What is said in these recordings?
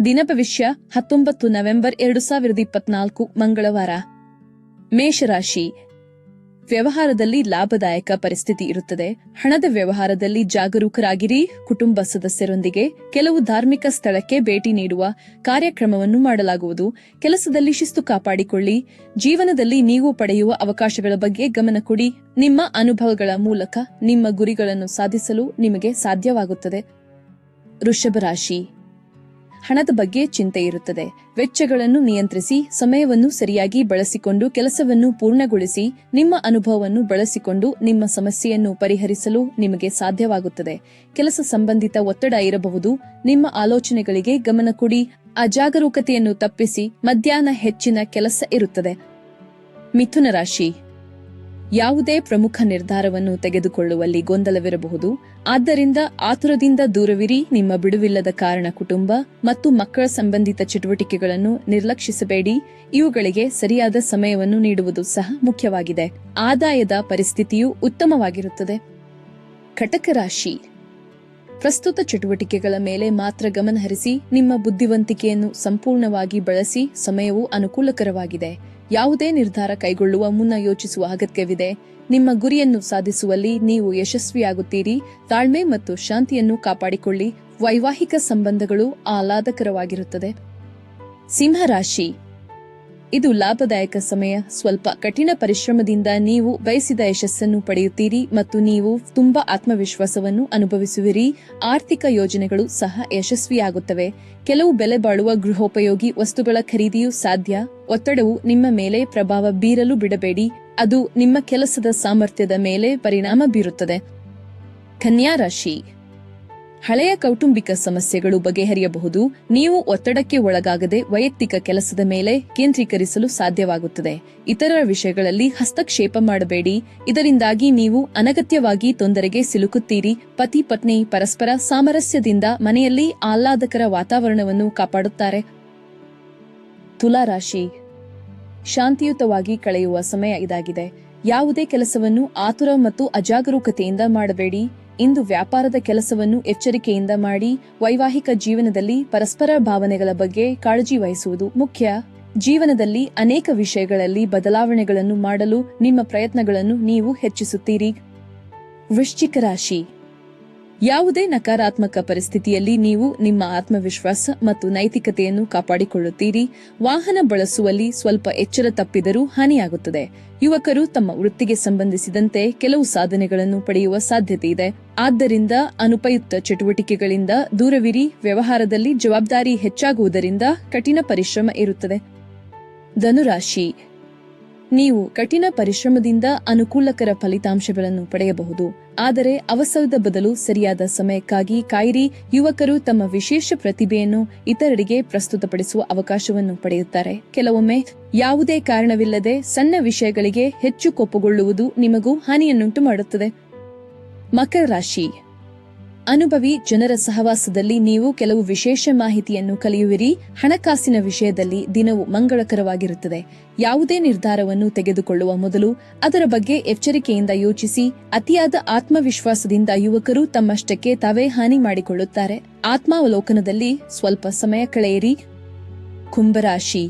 ದಿನ ಭವಿಷ್ಯ 19 ನವೆಂಬರ್ 2024 ಮಂಗಳವಾರ. ಮೇಷರಾಶಿ. ವ್ಯವಹಾರದಲ್ಲಿ ಲಾಭದಾಯಕ ಪರಿಸ್ಥಿತಿ ಇರುತ್ತದೆ. ಹಣದ ವ್ಯವಹಾರದಲ್ಲಿ ಜಾಗರೂಕರಾಗಿರಿ. ಕುಟುಂಬ ಸದಸ್ಯರೊಂದಿಗೆ ಕೆಲವು ಧಾರ್ಮಿಕ ಸ್ಥಳಕ್ಕೆ ಭೇಟಿ ನೀಡುವ ಕಾರ್ಯಕ್ರಮವನ್ನು ಮಾಡಲಾಗುವುದು. ಕೆಲಸದಲ್ಲಿ ಶಿಸ್ತು ಕಾಪಾಡಿಕೊಳ್ಳಿ. ಜೀವನದಲ್ಲಿ ನೀವು ಪಡೆಯುವ ಅವಕಾಶಗಳ ಬಗ್ಗೆ ಗಮನ ಕೊಡಿ. ನಿಮ್ಮ ಅನುಭವಗಳ ಮೂಲಕ ನಿಮ್ಮ ಗುರಿಗಳನ್ನು ಸಾಧಿಸಲು ನಿಮಗೆ ಸಾಧ್ಯವಾಗುತ್ತದೆ. ವೃಷಭ ರಾಶಿ. ಹಣದ ಬಗ್ಗೆ ಚಿಂತೆ ಇರುತ್ತದೆ. ವೆಚ್ಚಗಳನ್ನು ನಿಯಂತ್ರಿಸಿ, ಸಮಯವನ್ನು ಸರಿಯಾಗಿ ಬಳಸಿಕೊಂಡು ಕೆಲಸವನ್ನು ಪೂರ್ಣಗೊಳಿಸಿ. ನಿಮ್ಮ ಅನುಭವವನ್ನು ಬಳಸಿಕೊಂಡು ನಿಮ್ಮ ಸಮಸ್ಯೆಯನ್ನು ಪರಿಹರಿಸಲು ನಿಮಗೆ ಸಾಧ್ಯವಾಗುತ್ತದೆ. ಕೆಲಸ ಸಂಬಂಧಿತ ಒತ್ತಡ ಇರಬಹುದು. ನಿಮ್ಮ ಆಲೋಚನೆಗಳಿಗೆ ಗಮನ ಕೊಡಿ. ಅಜಾಗರೂಕತೆಯನ್ನು ತಪ್ಪಿಸಿ. ಮಧ್ಯಾಹ್ನ ಹೆಚ್ಚಿನ ಕೆಲಸ ಇರುತ್ತದೆ. ಮಿಥುನ ರಾಶಿ. ಯಾವುದೇ ಪ್ರಮುಖ ನಿರ್ಧಾರವನ್ನು ತೆಗೆದುಕೊಳ್ಳುವಲ್ಲಿ ಗೊಂದಲವಿರಬಹುದು. ಆದ್ದರಿಂದ ಆತುರದಿಂದ ದೂರವಿರಿ. ನಿಮ್ಮ ಬಿಡುವಿಲ್ಲದ ಕಾರಣ ಕುಟುಂಬ ಮತ್ತು ಮಕ್ಕಳ ಸಂಬಂಧಿತ ಚಟುವಟಿಕೆಗಳನ್ನು ನಿರ್ಲಕ್ಷಿಸಬೇಡಿ. ಇವುಗಳಿಗೆ ಸರಿಯಾದ ಸಮಯವನ್ನು ನೀಡುವುದು ಸಹ ಮುಖ್ಯವಾಗಿದೆ. ಆದಾಯದ ಪರಿಸ್ಥಿತಿಯು ಉತ್ತಮವಾಗಿರುತ್ತದೆ. ಕಟಕ ರಾಶಿ. ಪ್ರಸ್ತುತ ಚಟುವಟಿಕೆಗಳ ಮೇಲೆ ಮಾತ್ರ ಗಮನಹರಿಸಿ. ನಿಮ್ಮ ಬುದ್ಧಿವಂತಿಕೆಯನ್ನು ಸಂಪೂರ್ಣವಾಗಿ ಬಳಸಿ. ಸಮಯವು ಅನುಕೂಲಕರವಾಗಿದೆ. ಯಾವುದೇ ನಿರ್ಧಾರ ಕೈಗೊಳ್ಳುವ ಮುನ್ನ ಯೋಚಿಸುವ ಅಗತ್ಯವಿದೆ. ನಿಮ್ಮ ಗುರಿಯನ್ನು ಸಾಧಿಸುವಲ್ಲಿ ನೀವು ಯಶಸ್ವಿಯಾಗುತ್ತೀರಿ. ತಾಳ್ಮೆ ಮತ್ತು ಶಾಂತಿಯನ್ನು ಕಾಪಾಡಿಕೊಳ್ಳಿ. ವೈವಾಹಿಕ ಸಂಬಂಧಗಳು ಆಹ್ಲಾದಕರವಾಗಿರುತ್ತದೆ. ಸಿಂಹರಾಶಿ. ಇದು ಲಾಭದಾಯಕ ಸಮಯ. ಸ್ವಲ್ಪ ಕಠಿಣ ಪರಿಶ್ರಮದಿಂದ ನೀವು ಬಯಸಿದ ಯಶಸ್ಸನ್ನು ಪಡೆಯುತ್ತೀರಿ ಮತ್ತು ನೀವು ತುಂಬಾ ಆತ್ಮವಿಶ್ವಾಸವನ್ನು ಅನುಭವಿಸುವಿರಿ. ಆರ್ಥಿಕ ಯೋಜನೆಗಳು ಸಹ ಯಶಸ್ವಿಯಾಗುತ್ತವೆ. ಕೆಲವು ಬೆಲೆ ಬಾಳುವ ಗೃಹೋಪಯೋಗಿ ವಸ್ತುಗಳ ಖರೀದಿಯೂ ಸಾಧ್ಯ. ಒತ್ತಡವು ನಿಮ್ಮ ಮೇಲೆ ಪ್ರಭಾವ ಬೀರಲು ಬಿಡಬೇಡಿ. ಅದು ನಿಮ್ಮ ಕೆಲಸದ ಸಾಮರ್ಥ್ಯದ ಮೇಲೆ ಪರಿಣಾಮ ಬೀರುತ್ತದೆ. ಕನ್ಯಾ ರಾಶಿ. ಹಳೆಯ ಕೌಟುಂಬಿಕ ಸಮಸ್ಯೆಗಳು ಬಗೆಹರಿಯಬಹುದು. ನೀವು ಒತ್ತಡಕ್ಕೆ ಒಳಗಾಗದೆ ವೈಯಕ್ತಿಕ ಕೆಲಸದ ಮೇಲೆ ಕೇಂದ್ರೀಕರಿಸಲು ಸಾಧ್ಯವಾಗುತ್ತದೆ. ಇತರರ ವಿಷಯಗಳಲ್ಲಿ ಹಸ್ತಕ್ಷೇಪ ಮಾಡಬೇಡಿ. ಇದರಿಂದಾಗಿ ನೀವು ಅನಗತ್ಯವಾಗಿ ತೊಂದರೆಗೆ ಸಿಲುಕುತ್ತೀರಿ. ಪತಿ ಪತ್ನಿ ಪರಸ್ಪರ ಸಾಮರಸ್ಯದಿಂದ ಮನೆಯಲ್ಲಿ ಆಹ್ಲಾದಕರ ವಾತಾವರಣವನ್ನು ಕಾಪಾಡುತ್ತಾರೆ. ತುಲಾ ರಾಶಿ. ಶಾಂತಿಯುತವಾಗಿ ಕಳೆಯುವ ಸಮಯ ಇದಾಗಿದೆ. ಯಾವುದೇ ಕೆಲಸವನ್ನು ಆತುರ ಮತ್ತು ಅಜಾಗರೂಕತೆಯಿಂದ ಮಾಡಬೇಡಿ. ಇಂದು ವ್ಯಾಪಾರದ ಕೆಲಸವನ್ನು ಎಚ್ಚರಿಕೆಯಿಂದ ಮಾಡಿ. ವೈವಾಹಿಕ ಜೀವನದಲ್ಲಿ ಪರಸ್ಪರ ಭಾವನೆಗಳ ಬಗ್ಗೆ ಕಾಳಜಿ ವಹಿಸುವುದು ಮುಖ್ಯ. ಜೀವನದಲ್ಲಿ ಅನೇಕ ವಿಷಯಗಳಲ್ಲಿ ಬದಲಾವಣೆಗಳನ್ನು ಮಾಡಲು ನಿಮ್ಮ ಪ್ರಯತ್ನಗಳನ್ನು ನೀವು ಹೆಚ್ಚಿಸುತ್ತೀರಿ. ವೃಶ್ಚಿಕ ರಾಶಿ. ಯಾವುದೇ ನಕಾರಾತ್ಮಕ ಪರಿಸ್ಥಿತಿಯಲ್ಲಿ ನೀವು ನಿಮ್ಮ ಆತ್ಮವಿಶ್ವಾಸ ಮತ್ತು ನೈತಿಕತೆಯನ್ನು ಕಾಪಾಡಿಕೊಳ್ಳುತ್ತೀರಿ. ವಾಹನ ಬಳಸುವಲ್ಲಿ ಸ್ವಲ್ಪ ಎಚ್ಚರ ತಪ್ಪಿದರೂ ಹಾನಿಯಾಗುತ್ತದೆ. ಯುವಕರು ತಮ್ಮ ವೃತ್ತಿಗೆ ಸಂಬಂಧಿಸಿದಂತೆ ಕೆಲವು ಸಾಧನೆಗಳನ್ನು ಪಡೆಯುವ ಸಾಧ್ಯತೆಯಿದೆ. ಆದ್ದರಿಂದ ಅನುಪಯುಕ್ತ ಚಟುವಟಿಕೆಗಳಿಂದ ದೂರವಿರಿ. ವ್ಯವಹಾರದಲ್ಲಿ ಜವಾಬ್ದಾರಿ ಹೆಚ್ಚಾಗುವುದರಿಂದ ಕಠಿಣ ಪರಿಶ್ರಮ ಇರುತ್ತದೆ. ಧನುರಾಶಿ. ನೀವು ಕಠಿಣ ಪರಿಶ್ರಮದಿಂದ ಅನುಕೂಲಕರ ಫಲಿತಾಂಶಗಳನ್ನು ಪಡೆಯಬಹುದು. ಆದರೆ ಅವಸರದ ಬದಲು ಸರಿಯಾದ ಸಮಯಕ್ಕಾಗಿ ಕಾಯಿರಿ. ಯುವಕರು ತಮ್ಮ ವಿಶೇಷ ಪ್ರತಿಭೆಯನ್ನು ಇತರರಿಗೆ ಪ್ರಸ್ತುತಪಡಿಸುವ ಅವಕಾಶವನ್ನು ಪಡೆಯುತ್ತಾರೆ. ಕೆಲವೊಮ್ಮೆ ಯಾವುದೇ ಕಾರಣವಿಲ್ಲದೆ ಸಣ್ಣ ವಿಷಯಗಳಿಗೆ ಹೆಚ್ಚು ಕೋಪಗೊಳ್ಳುವುದು ನಿಮಗೂ ಹಾನಿಯನ್ನುಂಟು ಮಾಡುತ್ತದೆ. ಮಕರ ರಾಶಿ. ಅನುಭವಿ ಜನರ ಸಹವಾಸದಲ್ಲಿ ನೀವು ಕೆಲವು ವಿಶೇಷ ಮಾಹಿತಿಯನ್ನು ಕಲಿಯುವಿರಿ. ಹಣಕಾಸಿನ ವಿಷಯದಲ್ಲಿ ದಿನವು ಮಂಗಳಕರವಾಗಿರುತ್ತದೆ. ಯಾವುದೇ ನಿರ್ಧಾರವನ್ನು ತೆಗೆದುಕೊಳ್ಳುವ ಮೊದಲು ಅದರ ಬಗ್ಗೆ ಎಚ್ಚರಿಕೆಯಿಂದ ಯೋಚಿಸಿ. ಅತಿಯಾದ ಆತ್ಮವಿಶ್ವಾಸದಿಂದ ಯುವಕರು ತಮ್ಮಷ್ಟಕ್ಕೆ ತಾವೇ ಹಾನಿ ಮಾಡಿಕೊಳ್ಳುತ್ತಾರೆ. ಆತ್ಮಾವಲೋಕನದಲ್ಲಿ ಸ್ವಲ್ಪ ಸಮಯ ಕಳೆಯಿರಿ. ಕುಂಭರಾಶಿ.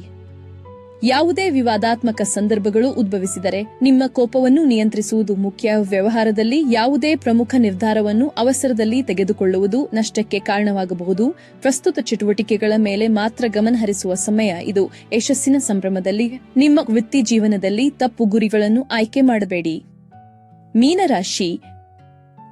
ಯಾವುದೇ ವಿವಾದಾತ್ಮಕ ಸಂದರ್ಭಗಳು ಉದ್ಭವಿಸಿದರೆ ನಿಮ್ಮ ಕೋಪವನ್ನು ನಿಯಂತ್ರಿಸುವುದು ಮುಖ್ಯ. ವ್ಯವಹಾರದಲ್ಲಿ ಯಾವುದೇ ಪ್ರಮುಖ ನಿರ್ಧಾರವನ್ನು ಅವಸರದಲ್ಲಿ ತೆಗೆದುಕೊಳ್ಳುವುದು ನಷ್ಟಕ್ಕೆ ಕಾರಣವಾಗಬಹುದು. ಪ್ರಸ್ತುತ ಚಟುವಟಿಕೆಗಳ ಮೇಲೆ ಮಾತ್ರ ಗಮನ ಹರಿಸುವ ಸಮಯ ಇದು. ಯಶಸ್ಸಿನ ಸಂಭ್ರಮದಲ್ಲಿ ನಿಮ್ಮ ವೃತ್ತಿ ಜೀವನದಲ್ಲಿ ತಪ್ಪು ಗುರಿಗಳನ್ನು ಆಯ್ಕೆ ಮಾಡಬೇಡಿ. ಮೀನರಾಶಿ.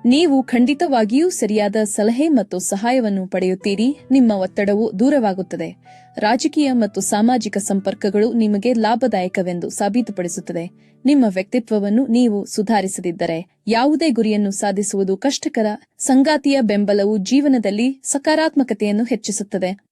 ನೀವು ಖಂಡಿತವಾಗಿಯೂ ಸರಿಯಾದ ಸಲಹೆ ಮತ್ತು ಸಹಾಯವನ್ನು ಪಡೆಯುತ್ತೀರಿ. ನಿಮ್ಮ ಒತ್ತಡವು ದೂರವಾಗುತ್ತದೆ. ರಾಜಕೀಯ ಮತ್ತು ಸಾಮಾಜಿಕ ಸಂಪರ್ಕಗಳು ನಿಮಗೆ ಲಾಭದಾಯಕವೆಂದು ಸಾಬೀತುಪಡಿಸುತ್ತದೆ. ನಿಮ್ಮ ವ್ಯಕ್ತಿತ್ವವನ್ನು ನೀವು ಸುಧಾರಿಸದಿದ್ದರೆ ಯಾವುದೇ ಗುರಿಯನ್ನು ಸಾಧಿಸುವುದು ಕಷ್ಟಕರ. ಸಂಗಾತಿಯ ಬೆಂಬಲವು ಜೀವನದಲ್ಲಿ ಸಕಾರಾತ್ಮಕತೆಯನ್ನು ಹೆಚ್ಚಿಸುತ್ತದೆ.